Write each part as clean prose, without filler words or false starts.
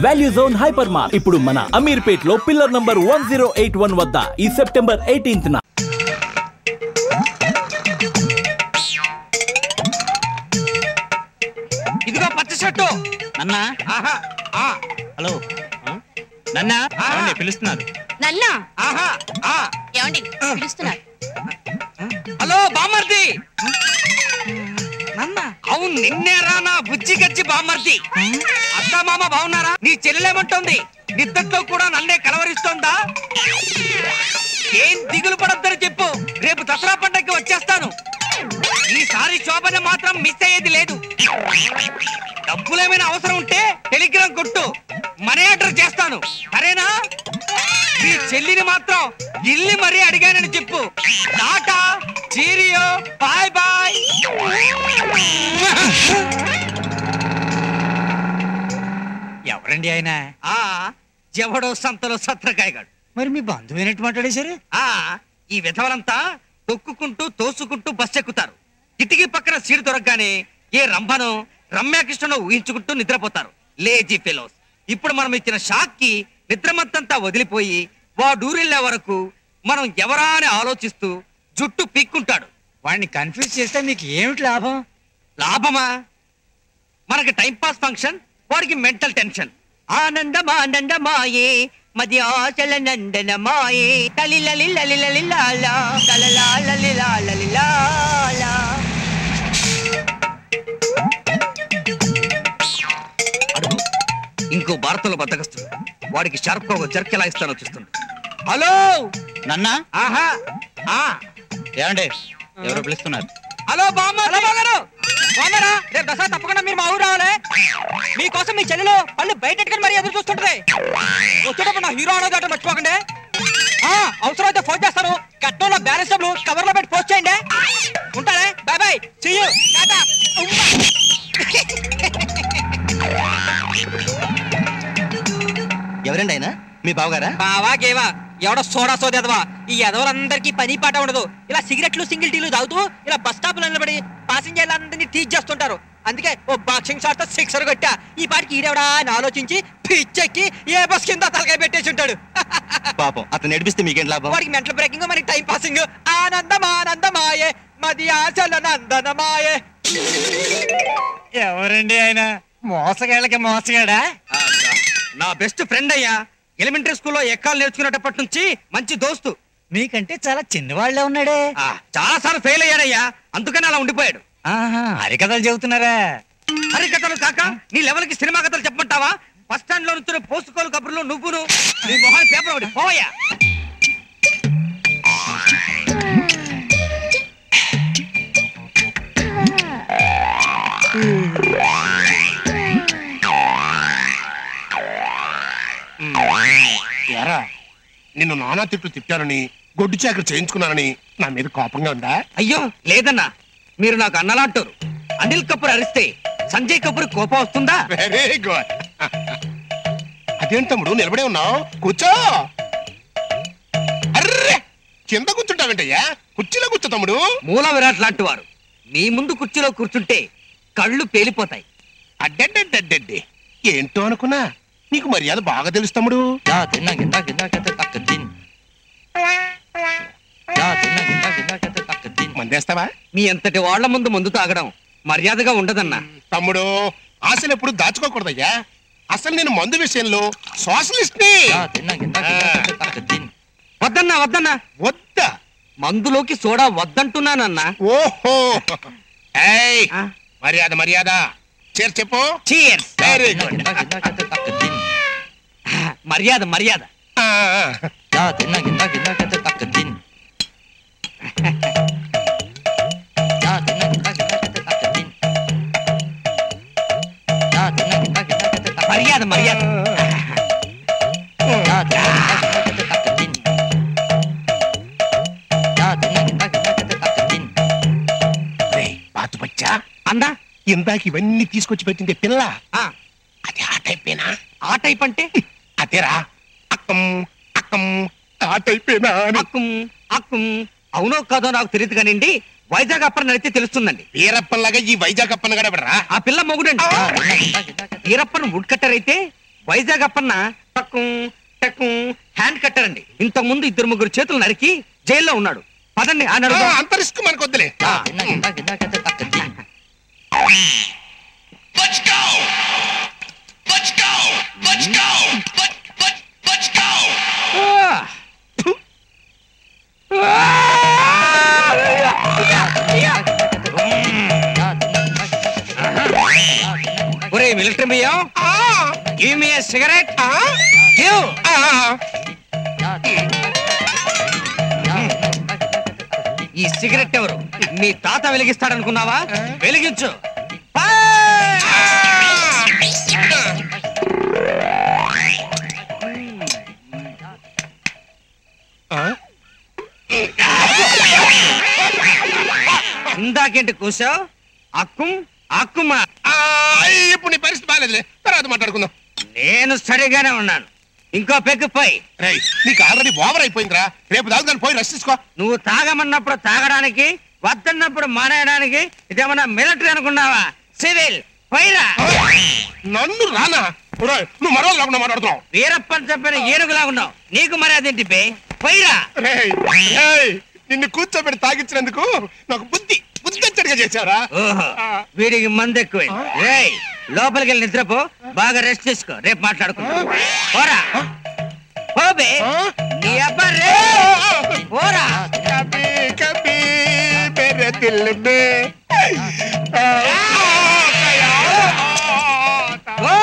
Value zone hyper mart ఇప్పుడు మన అమీర్పేట్ లో పిల్లర్ నంబర్ 1081 వద్ద ఈ సెప్టెంబర్ 18న ఇదిగో పచ్చ షర్టు నన్న. హలో నన్న, పిలుస్తున్నారు. నన్న ఏమండి పిలుస్తున్నారు? హలో బామర్ది. అవును నిన్నేరా నా బుజ్జి గజ్జి బామర్ది. అత్త మామ బాగున్నారా? నీ చెల్లెలేమంటోంది? నిద్దట్లో కూడా నన్నే కలవరిస్తోందా? ఏం దిగులు పడొద్దని చెప్పు, రేపు దసరా పండగకి వచ్చేస్తాను. ఈసారి శోభన మాత్రం మిస్ అయ్యేది లేదు. డబ్బులేమైనా అవసరం ఉంటే టెలిగ్రామ్ కొట్టు, మనీ ఆర్డర్ చేస్తాను, సరేనా? మీ చెల్లిని మాత్రం ఇల్లి మరీ అడిగానని చెప్పు. Tata, cheerio, bye bye. ఎవరండి ఆయన? ఎవడో సంతలో సత్రకాయగాడు. మరి మీ బంధువైనట్టు మాట్లాడేశారు. ఈ విధవలంతా తొక్కుకుంటూ తోసుకుంటూ బస్ ఎక్కుతారు. కిటికీ పక్కన సీటు దొరకగానే ఏ రంభనో రమ్యాకృష్ణనో ఊహించుకుంటూ నిద్రపోతారు. Lazy fellows. ఇప్పుడు మనం ఇచ్చిన షాక్ కి నిద్రమత్తంతా వదిలిపోయి వాడూరెళ్లే వరకు మనం ఎవరా అని ఆలోచిస్తూ జుట్టు పీక్కుంటాడు. వాడిని కన్ఫ్యూజ్ చేస్తే మీకు ఏమిటి లాభం? లాభమా? మనకి టైం పాస్ ఫంక్షన్, వాడికి మెంటల్ టెన్షన్. ఆనందమానందమాయే మది ఆశల నందనమాయే తలిలలిలలిలలిలాలా తలలాలలిలాలలిలాలా. అడుగు ఇంకో భారతంలో బద్దకస్తుడు. వాడికి షార్ప్ గా ఒక జర్క్ ఎలా ఇస్తానో చూస్తుంది. హలో నన్న. ఏమండి ఎవరో పిలుస్తున్నారు. హలో బామ్మగారు, బామ్మరా రేపు దసరా తప్పకుండా మీరు మా ఊరు రావాలి. మీకోసం మీ చెల్లెలు పళ్ళు బయట మరి ఎదురు చూస్తుంటది. వచ్చేటప్పుడు నా హీరో అనేది అటు మర్చిపోకండి. అవసరమైతే ఫోన్ చేస్తాను. కట్నంలో బ్యాలెన్స్ డబ్బులు కవర్ లో పెట్టి పోస్ట్ చేయండి. ఉంటానే, bye bye, see you, tata. ఎవరండి ఆయన? మీ బావగారా? బావా గేవా ఎవడో సోడా సోదేదవా. ఈ ఎదవలందరికీ పని పాట ఉండదు. ఇలా సిగరెట్లు సింగిల్ టీలు తాగుతూ ఇలా బస్ స్టాప్ లో నిలబడి పాసింజర్లందరినీ టీచ్ చేస్తుంటారు. అందుకే ఓ బాక్సింగ్ షాట్ తో సిక్సర్ కొట్టా. ఈ పాటికి ఈడెవడా అని ఆలోచించి పిచ్చెక్కి ఏ బస్ కింద తలకాయ పెట్టేసి ఉంటాడు. పాపం అతను నడిపిస్తే మీకేం లాభం? వాడికి మెంటల్ బ్రేకింగ్, మనకి టైం పాసింగ్. ఆనందమానందమాయే మది ఆశల నందనమాయే. ఎవరండి ఆయన? మోసగాళ్ళకి మోసగాడా? నా బెస్ట్ ఫ్రెండ్ అయ్యా. ఎలిమెంటరీ స్కూల్లో ఎక్కాలు నేర్చుకునేటప్పటి నుంచి మంచి దోస్తు. మీకంటే చాలా చిన్నవాళ్లే ఉన్నాడే. చాలా సార్లు ఫెయిల్ అయ్యాడయ్యా, అందుకని అలా ఉండిపోయాడు. హరికథలు చెబుతున్నారా? హరికథలు కాక నీ లెవెల్ కి సినిమా కథలు చెప్పమంటావా? బస్ స్టాండ్ లో నుంచి పోసుకోలు కబుర్లు నువ్వును నీ మొహాన్ పేపర్ ఒకటి పోవయ్యా. నిన్ను నానా తిట్లు తిట్టానని, గొడ్డు చాకరి చేయించుకున్నానని నా మీద కోపంగా ఉందా? అయ్యో లేదన్నా, మీరు నాకు అన్నలాంటారు. అనిల్ కపూర్ అరిస్తే సంజయ్ కపూర్ కోపం వస్తుందా? Very good. అదేంటి తమ్ముడు నిలబడే ఉన్నావు? కూర్చో. అర్రే కింద కూర్చుంటావేంటయ్యా? కుర్చీలో కూర్చో తమ్ముడు. మూల విరాట్ లాంటి వారు మీ ముందు కుర్చీలో కూర్చుంటే కళ్ళు పేలిపోతాయి. అడ్డడ్డడ్డడ్డే ఏంటో అనుకున్నా, నీకు మర్యాద బాగా తెలుసు తమ్ముడు. మందేస్తావా? మీ అంతటి వాళ్ల ముందు మందు తాగడం మర్యాదగా ఉండదన్నా. తమ్ముడు ఆశలు ఎప్పుడు దాచుకోకూడదయ్యా. అసలు నేను మందు విషయంలో సోషలిస్ట్ ని. వద్దన్నా వద్దన్నా. వద్దా? మందులోకి సోడా వద్దంటున్నానన్నా. ఓహో మర్యాద మర్యాద. చేర్ చెప్పు. చీర్స్. Very good. మర్యాద మర్యాద. మర్యాద మర్యాద. బాతు బచ్చా అందా ఇందాక ఇవన్నీ తీసుకొచ్చి పెట్టింది పిల్ల. అది ఆ టైపేనా? ఆ టైప్ అంటే అదేరా అక్కం అక్కం ఆ టైపేనా? అక్కుం అక్కుం. అవునో కాదో నాకు తెలియదు కానివ్వండి, వైజాగ్ అప్పని నడితే తెలుస్తుందండి. వీరప్పలాగా ఈ వైజాగ్ అప్పని గడపడరా? ఆ పిల్ల మొగుడండి. వీరప్పన్ వుడ్ కట్టర్ అయితే Vizag Appanna tuck tuck hand cutter అండి. ఇంతకు ముందు 2-3 చేతులు నరికి జైల్లో ఉన్నాడు. పదండి ఆ, అంత రిస్క్ మనకు వద్దులే. ఒరే మిలిటరీ బియ్యం, గివ్ మీ ఎ సిగరెట్. గివ్. ఈ సిగరెట్ ఎవరు? మీ తాత వెలిగిస్తాడనుకున్నావా? వెలిగించు. ఇందాకేంటి కూసావు? అక్కుం అక్కుమా. ఇప్పుడు నీ పరిస్థితి బాగాలేదులే, తర్వాత మాట్లాడుకుందాం. నేను సరిగానే ఉన్నాను. ఇంకో పెగ్గు పోయి. రేయ్, నీకు ఆల్రెడీ ఓవర్ అయిపోయిందిరా. రేపు దాగుదాన్ని పోయి రెస్ట్ తీసుకో. నువ్వు తాగమన్నప్పుడు తాగడానికి, వద్దన్నప్పుడు మానేయడానికి ఇదేమన్నా మిలిటరీ అనుకున్నావా? సివిల్ పైరా. నన్ను రానా? నువ్వు మరో లేకుండా మాట్లాడుతున్నావు. వీరప్పని చెప్పిన ఏనుగులా ఉన్నావు. నీకు మరి అదేంటి పే? పైరా. నిన్ను కూర్చోబెట్టి తాగించినందుకు నాకు బుద్ధి వచ్చడిగా చేశారా? ఓహో, వీడికి మంది ఎక్కువైంది. రేయ్, లోపలికి వెళ్ళి నిద్రపో, బాగా రెస్ట్ చేసుకో. రేపు మాట్లాడుకుందాం. పోరా పోబే. నీ అబ్బా రే పోరా. కభీ కభీ మేరే దిల్ మే ఓ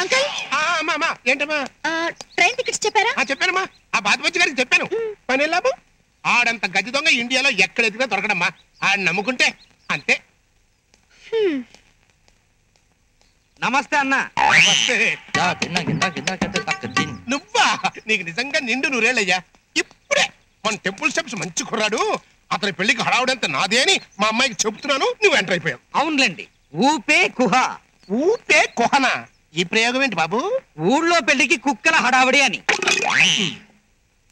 అంకుల్, ఏంటమ్మా? ట్రైన్ టికెట్స్ చెప్పారా? చెప్పానమ్మా, ఆ బాధపచ్చి గారికి చెప్పాను. పని లాభం? ఆడంత గది దొంగ ఇండియాలో ఎక్కడ ఎదిగినా దొరకడమ్మా. ఆడు నమ్ముకుంటే అంతే. నమస్తే అన్న. నువ్వా? నీకు నిజంగా నిండు నూరేళ్ళయ్యా. ఇప్పుడే మన టెంపుల్ స్టెప్స్ మంచి కుర్రాడు, అతని పెళ్లికి హడావుడంతా నాదే అని మా అమ్మాయికి చెప్తున్నాను. నువ్వు ఎంటర్ అయిపోయావు. అవునులేండి, ఊపే కుహ. ఊపే కుహనా? ఈ ప్రయోగం ఏంటి బాబు? ఊళ్ళో పెళ్లికి కుక్కల హడావడి అని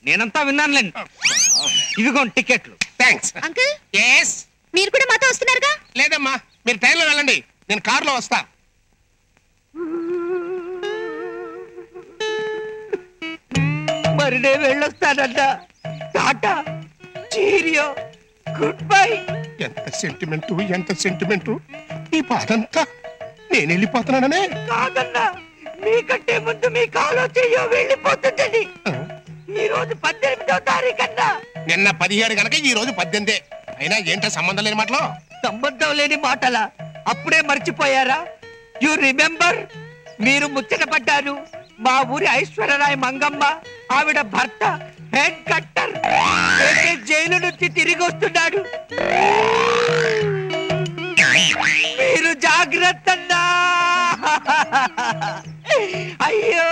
నేనంతా విన్నానులేండి. ఇవిగోండి టికెట్లు. థ్యాంక్స్. Uncle, yes. మీరు కూడా మాతో వస్తున్నారుగా? లేదమ్మా, మీరు ట్రైన్లో వెళ్ళండి, నేను కారులో వస్తా. మరి నేను వెళ్ళొస్తానన్నా. Tata, cheerio, good bye. ఎంత సెంటిమెంటు ఈ బాధంతా నేను వెళ్ళిపోతున్నాననే. కాదన్నా, మీకంటే ముందు మీ కాలో చెయ్యో వెళ్ళిపోతుందని. ఈ రోజు 18వ తారీఖన్నా. నిన్న 17 గనక ఈ రోజు 18. అయినా ఏంటో సంబంధం లేని మాటలో. సంబంధం లేని మాటలా? అప్పుడే మర్చిపోయారా? You remember? మీరు ముచ్చట పడ్డారు. మా ఊరి ఐశ్వర్యరాయ్ మంగమ్మ, ఆవిడ భర్త హెడ్ కట్టర్ జైలు నుంచి తిరిగి వస్తున్నాడు. మీరు జాగ్రత్త. అయ్యో